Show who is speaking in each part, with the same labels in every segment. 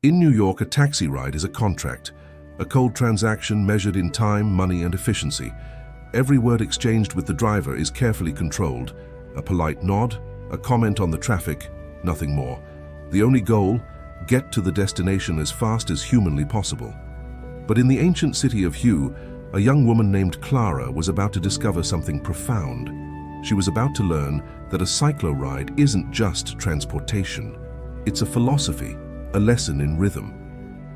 Speaker 1: In New York, a taxi ride is a contract, a cold transaction measured in time, money, and efficiency. Every word exchanged with the driver is carefully controlled. A polite nod, a comment on the traffic, nothing more. The only goal, get to the destination as fast as humanly possible. But in the ancient city of Hugh, a young woman named Clara was about to discover something profound. She was about to learn that a cyclo ride isn't just transportation. It's a philosophy, a lesson in rhythm,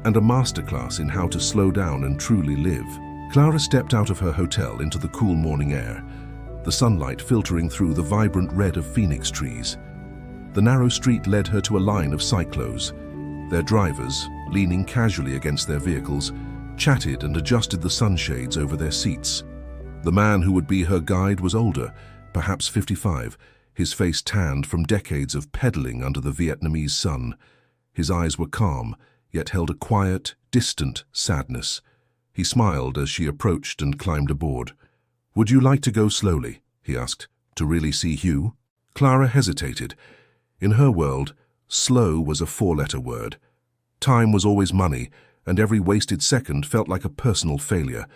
Speaker 1: and a masterclass in how to slow down and truly live. Clara stepped out of her hotel into the cool morning air, the sunlight filtering through the vibrant red of phoenix trees. The narrow street led her to a line of cyclos. Their drivers, leaning casually against their vehicles, chatted and adjusted the sunshades over their seats. The man who would be her guide was older, perhaps 55, his face tanned from decades of pedaling under the Vietnamese sun. His eyes were calm, yet held a quiet, distant sadness. He smiled as she approached and climbed aboard. "Would you like to go slowly?" he asked. "To really see Hugh?" Clara hesitated. In her world, slow was a four-letter word. Time was always money, and every wasted second felt like a personal failure.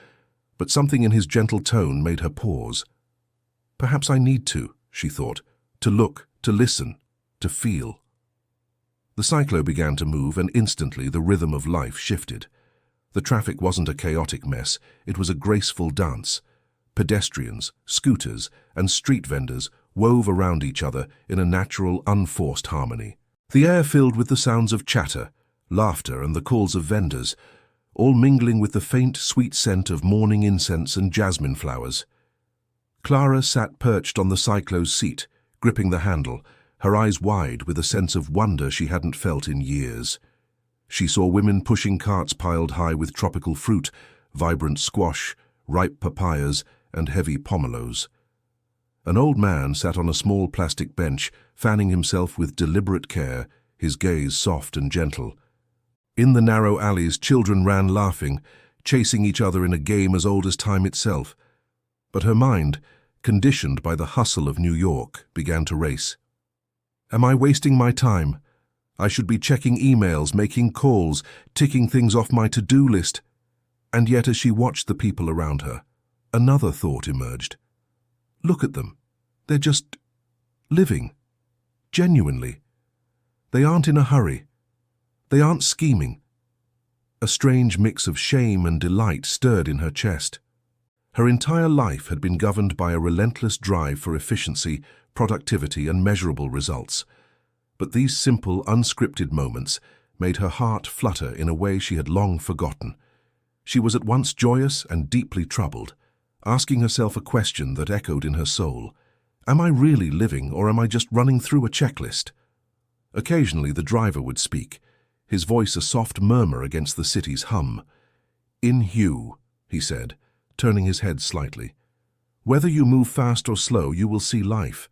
Speaker 1: But something in his gentle tone made her pause. "Perhaps I need to," she thought, "to look, to listen, to feel." The cyclo began to move, and instantly the rhythm of life shifted. The traffic wasn't a chaotic mess, it was a graceful dance. Pedestrians, scooters, and street vendors wove around each other in a natural, unforced harmony. The air filled with the sounds of chatter, laughter, and the calls of vendors, all mingling with the faint, sweet scent of morning incense and jasmine flowers. Clara sat perched on the cyclo's seat, gripping the handle, her eyes wide with a sense of wonder she hadn't felt in years. She saw women pushing carts piled high with tropical fruit, vibrant squash, ripe papayas, and heavy pomelos. An old man sat on a small plastic bench, fanning himself with deliberate care, his gaze soft and gentle. In the narrow alleys, children ran laughing, chasing each other in a game as old as time itself. But her mind, conditioned by the hustle of New York, began to race. Am I wasting my time? I should be checking emails, making calls, ticking things off my to-do list. And yet, as she watched the people around her, another thought emerged. Look at them. They're just living. Genuinely. They aren't in a hurry. They aren't scheming. A strange mix of shame and delight stirred in her chest. Her entire life had been governed by a relentless drive for efficiency, productivity, and measurable results. But these simple, unscripted moments made her heart flutter in a way she had long forgotten. She was at once joyous and deeply troubled, asking herself a question that echoed in her soul. Am I really living, or am I just running through a checklist? Occasionally the driver would speak, his voice a soft murmur against the city's hum. "In Hugh," he said, turning his head slightly. "Whether you move fast or slow, you will see life.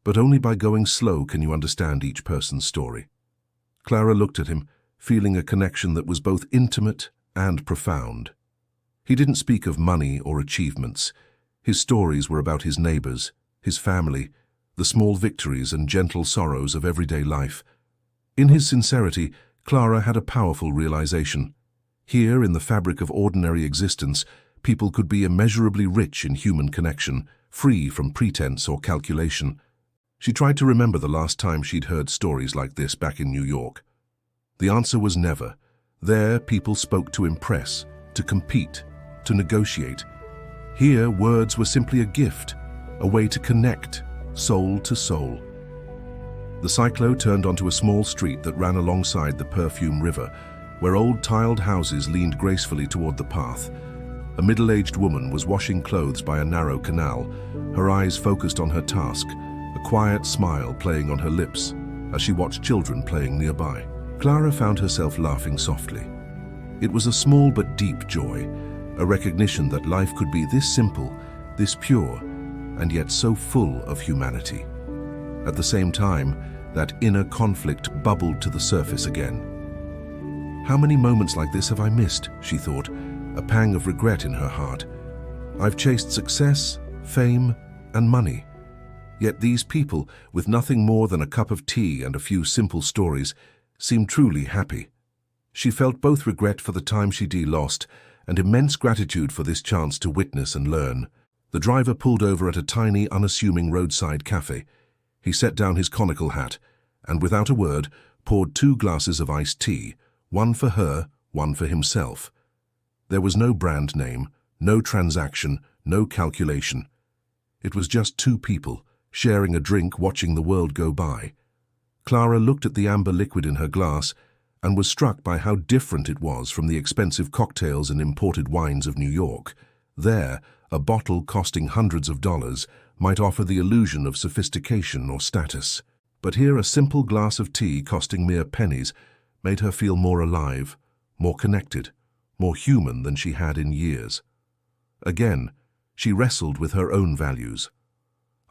Speaker 1: But only by going slow can you understand each person's story." Clara looked at him, feeling a connection that was both intimate and profound. He didn't speak of money or achievements. His stories were about his neighbors, his family, the small victories and gentle sorrows of everyday life. In his sincerity, Clara had a powerful realization. Here, in the fabric of ordinary existence, people could be immeasurably rich in human connection, free from pretense or calculation. She tried to remember the last time she'd heard stories like this back in New York. The answer was never. There, people spoke to impress, to compete, to negotiate. Here, words were simply a gift, a way to connect, soul to soul. The cyclo turned onto a small street that ran alongside the Perfume River, where old tiled houses leaned gracefully toward the path. A middle-aged woman was washing clothes by a narrow canal, her eyes focused on her task, a quiet smile playing on her lips as she watched children playing nearby. Clara found herself laughing softly. It was a small but deep joy, a recognition that life could be this simple, this pure, and yet so full of humanity. At the same time, that inner conflict bubbled to the surface again. How many moments like this have I missed, she thought, a pang of regret in her heart. I've chased success, fame, and money. Yet these people, with nothing more than a cup of tea and a few simple stories, seemed truly happy. She felt both regret for the time she'd lost and immense gratitude for this chance to witness and learn. The driver pulled over at a tiny, unassuming roadside cafe. He set down his conical hat and, without a word, poured 2 glasses of iced tea, one for her, one for himself. There was no brand name, no transaction, no calculation. It was just 2 people, sharing a drink, watching the world go by. Clara looked at the amber liquid in her glass and was struck by how different it was from the expensive cocktails and imported wines of New York. There, a bottle costing hundreds of dollars might offer the illusion of sophistication or status. But here a simple glass of tea costing mere pennies made her feel more alive, more connected, more human than she had in years. Again, she wrestled with her own values.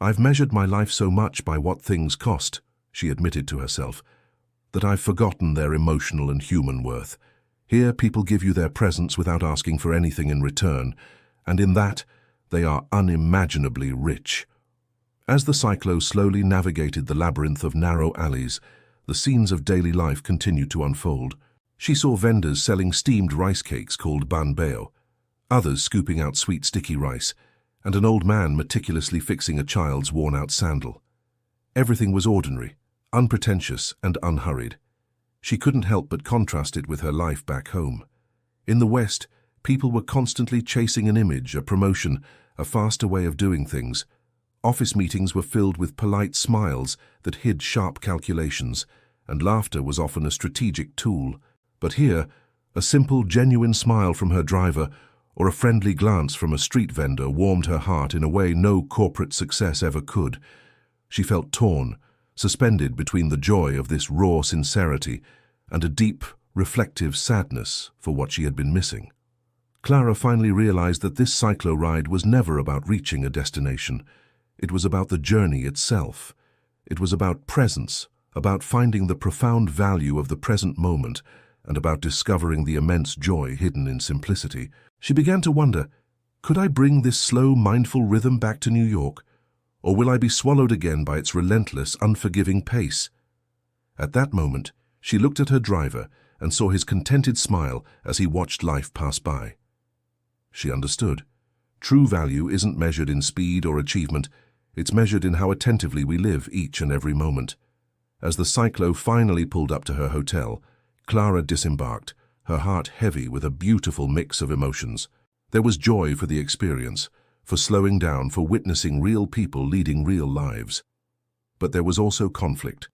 Speaker 1: "I've measured my life so much by what things cost," she admitted to herself, "that I've forgotten their emotional and human worth. Here people give you their presents without asking for anything in return, and in that they are unimaginably rich." As the Cyclo slowly navigated the labyrinth of narrow alleys, the scenes of daily life continued to unfold. She saw vendors selling steamed rice cakes called banbeo, others scooping out sweet sticky rice, and an old man meticulously fixing a child's worn-out sandal. Everything was ordinary, unpretentious and unhurried. She couldn't help but contrast it with her life back home. In the West, people were constantly chasing an image, a promotion, a faster way of doing things. Office meetings were filled with polite smiles that hid sharp calculations, and laughter was often a strategic tool. But here, a simple, genuine smile from her driver or a friendly glance from a street vendor warmed her heart in a way no corporate success ever could. She felt torn, suspended between the joy of this raw sincerity and a deep, reflective sadness for what she had been missing. Clara finally realized that this cyclo ride was never about reaching a destination. It was about the journey itself. It was about presence, about finding the profound value of the present moment, and about discovering the immense joy hidden in simplicity. She began to wonder, could I bring this slow, mindful rhythm back to New York? Or will I be swallowed again by its relentless, unforgiving pace? At that moment, she looked at her driver and saw his contented smile as he watched life pass by. She understood. True value isn't measured in speed or achievement. It's measured in how attentively we live each and every moment. As the Cyclo finally pulled up to her hotel, Clara disembarked, her heart heavy with a beautiful mix of emotions. There was joy for the experience, for slowing down, for witnessing real people leading real lives. But there was also conflict,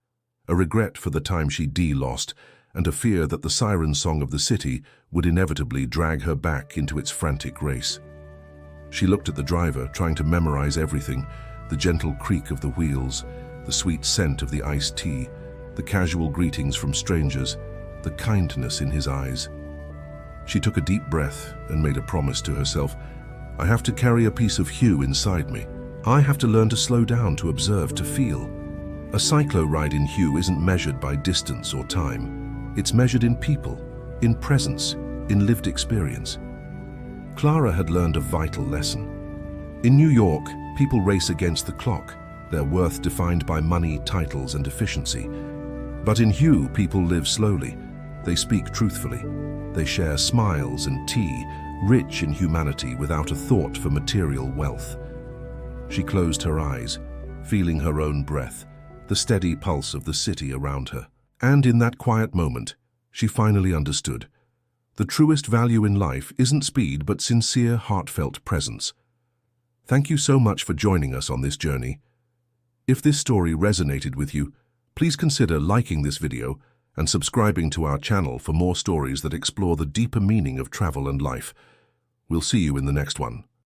Speaker 1: a regret for the time she'd lost, and a fear that the siren song of the city would inevitably drag her back into its frantic race. She looked at the driver, trying to memorize everything, the gentle creak of the wheels, the sweet scent of the iced tea, the casual greetings from strangers, the kindness in his eyes. She took a deep breath and made a promise to herself. I have to carry a piece of Hugh inside me. I have to learn to slow down, to observe, to feel. A cyclo ride in Hugh isn't measured by distance or time. It's measured in people, in presence, in lived experience. Clara had learned a vital lesson. In New York, people race against the clock, their worth defined by money, titles, and efficiency. But in Hugh, people live slowly. They speak truthfully. They share smiles and tea, rich in humanity without a thought for material wealth. She closed her eyes, feeling her own breath, the steady pulse of the city around her. And in that quiet moment, she finally understood. The truest value in life isn't speed, but sincere, heartfelt presence. Thank you so much for joining us on this journey. If this story resonated with you, please consider liking this video and subscribing to our channel for more stories that explore the deeper meaning of travel and life. We'll see you in the next one.